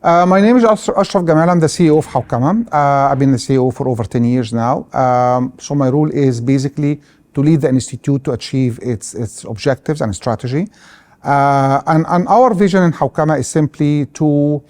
My name is Ashraf Gamal. I'm the CEO of Hawkamah. I've been the CEO for over 10 years now. So my role is basically to lead the institute to achieve its objectives and strategy. And our vision in Hawkamah is simply to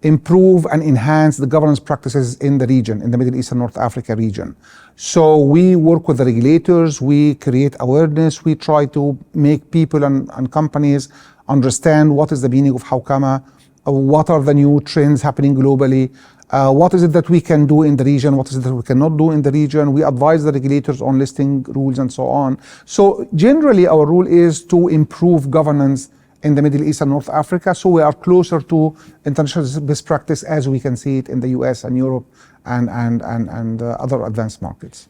improve and enhance the governance practices in the region, in the Middle East and North Africa region. So we work with the regulators, we create awareness, we try to make people and companies understand what is the meaning of Hawkamah, what are the new trends happening globally, what is it that we can do in the region, what is it that we cannot do in the region. We advise the regulators on listing rules and so on. So generally our role is to improve governance in the Middle East and North Africa, so we are closer to international best practice as we can see it in the US and Europe and other advanced markets.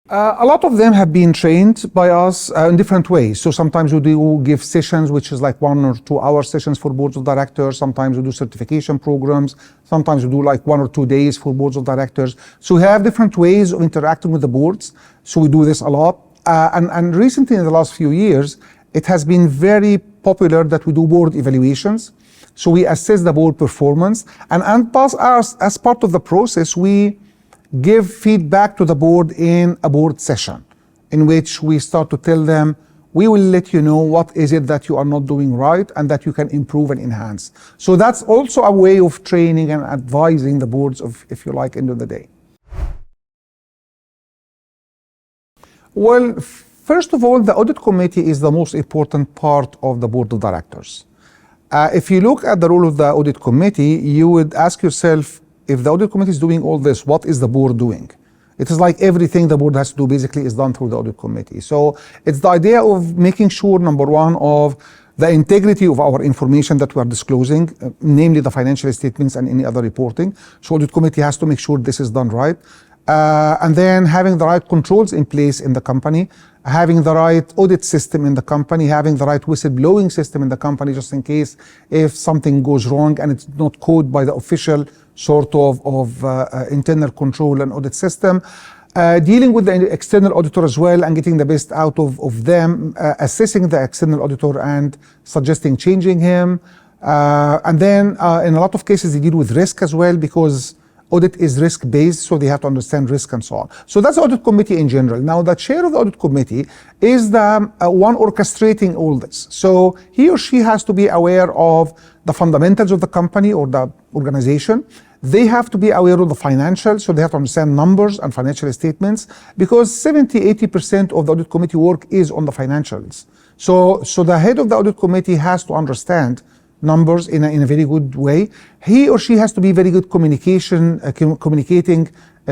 A lot of them have been trained by us in different ways. So sometimes we do give sessions, which is like 1 or 2 hour sessions for boards of directors. Sometimes we do certification programs. Sometimes we do like 1 or 2 days for boards of directors. So we have different ways of interacting with the boards. So we do this a lot. And recently in the last few years, it has been very popular that we do board evaluations. So we assess the board performance. And as part of the process, we give feedback to the board in a board session in which we start to tell them, we will let you know what is it that you are not doing right and that you can improve and enhance. So that's also a way of training and advising the boards of, if you like, end of the day. Well, first of all, the audit committee is the most important part of the board of directors. If you look at the role of the audit committee, you would ask yourself, if the audit committee is doing all this, what is the board doing? It is like everything the board has to do basically is done through the audit committee. So it's the idea of making sure, number one, of the integrity of our information that we are disclosing, namely the financial statements and any other reporting. So audit committee has to make sure this is done right. And then having the right controls in place in the company, having the right audit system in the company, having the right whistleblowing system in the company, just in case if something goes wrong and it's not coded by the official sort of internal control and audit system. Dealing with the external auditor as well and getting the best out of them, assessing the external auditor and suggesting changing him. And then in a lot of cases they deal with risk as well, because audit is risk-based, so they have to understand risk and so on. So that's the audit committee in general. Now, the chair of the audit committee is the one orchestrating all this. So he or she has to be aware of the fundamentals of the company or the organization. They have to be aware of the financials, so they have to understand numbers and financial statements, because 70–80% of the audit committee work is on the financials. So the head of the audit committee has to understand numbers in a very good way. He or she has to be very good communicating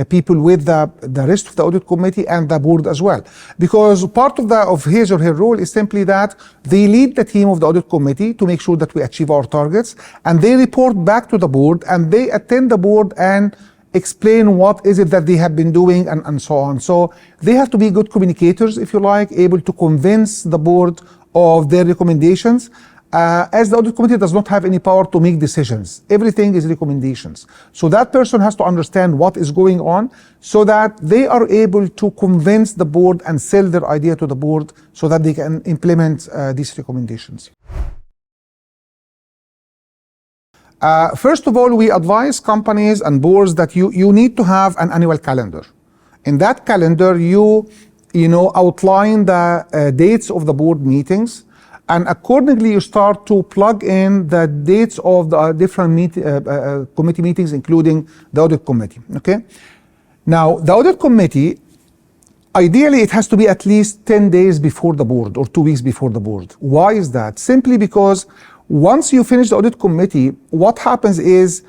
people with the rest of the audit committee and the board as well. Because part of his or her role is simply that they lead the team of the audit committee to make sure that we achieve our targets, and they report back to the board and they attend the board and explain what is it that they have been doing and so on. So they have to be good communicators, if you like, able to convince the board of their recommendations. As the audit committee does not have any power to make decisions. Everything is recommendations. So that person has to understand what is going on so that they are able to convince the board and sell their idea to the board so that they can implement these recommendations. First of all, we advise companies and boards that you need to have an annual calendar. In that calendar, you outline the dates of the board meetings, and accordingly, you start to plug in the dates of the different committee meetings, including the audit committee, okay? Now, the audit committee, ideally, it has to be at least 10 days before the board or 2 weeks before the board. Why is that? Simply because once you finish the audit committee, what happens is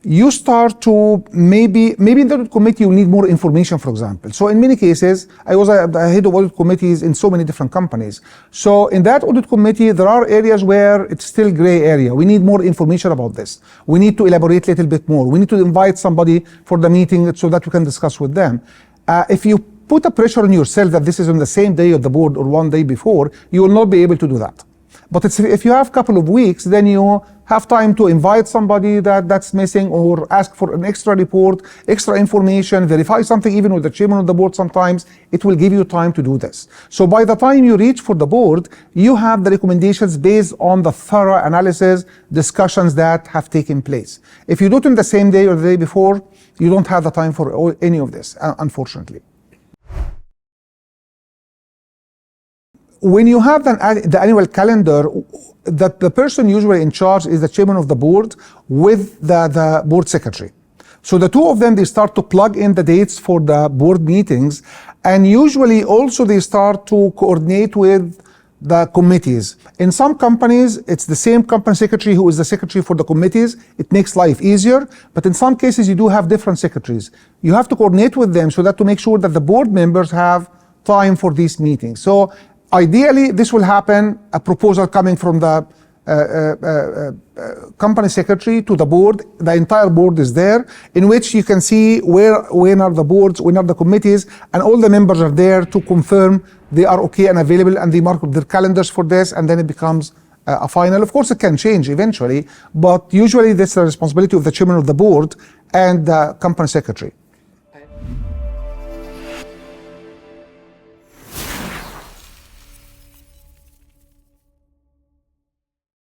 you start to maybe in the audit committee you need more information, for example. So in many cases, I was the head of audit committees in so many different companies. So in that audit committee, there are areas where it's still gray area. We need more information about this. We need to elaborate a little bit more. We need to invite somebody for the meeting so that we can discuss with them. If you put a pressure on yourself that this is on the same day of the board or 1 day before, you will not be able to do that. But if you have a couple of weeks, then you have time to invite somebody that's missing, or ask for an extra report, extra information, verify something even with the chairman of the board. Sometimes it will give you time to do this. So by the time you reach for the board, you have the recommendations based on the thorough analysis, discussions that have taken place. If you do it in the same day or the day before, you don't have the time for any of this, unfortunately. When you have the annual calendar, the person usually in charge is the chairman of the board with the board secretary. So the two of them, they start to plug in the dates for the board meetings, and usually also they start to coordinate with the committees. In some companies, it's the same company secretary who is the secretary for the committees. It makes life easier, but in some cases you do have different secretaries. You have to coordinate with them so that to make sure that the board members have time for these meetings. So ideally, this will happen, a proposal coming from the company secretary to the board. The entire board is there, in which you can see when are the boards, when are the committees, and all the members are there to confirm they are okay and available, and they mark their calendars for this, and then it becomes a final. Of course, it can change eventually, but usually that's the responsibility of the chairman of the board and the company secretary.